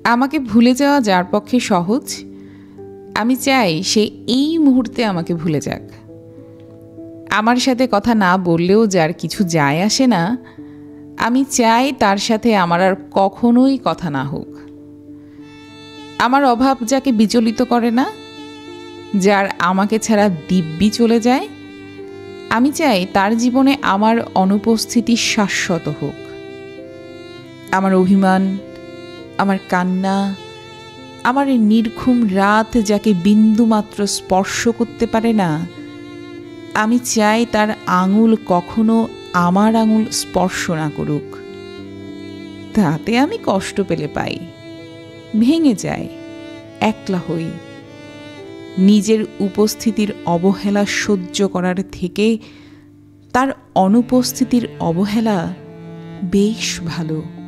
আমাকে ভুলে যাওয়া যার পক্ষে সহজ, আমি চাই সে এই মুহূর্তে আমাকে ভুলে যাক। আমার সাথে কথা না বললেও যার কিছু যায় আসে না, আমি চাই তার সাথে আমার আর কখনোই কথা না হোক। আমার অভাব যাকে বিচলিত করে না, যার আমাকে ছাড়া দিব্যি চলে যায়, আমি চাই তার জীবনে আমার অনুপস্থিতি শাশ্বত হোক। আমার অভিমান, আমার কান্না, আমার এই নির্ঘুম রাত যাকে বিন্দুমাত্র স্পর্শ করতে পারে না, আমি চাই তার আঙুল কখনো আমার আঙুল স্পর্শ না করুক। তাতে আমি কষ্ট পেলে পাই, ভেঙে যাই, একলা হই। নিজের উপস্থিতির অবহেলা সহ্য করার থেকে তার অনুপস্থিতির অবহেলা বেশ ভালো।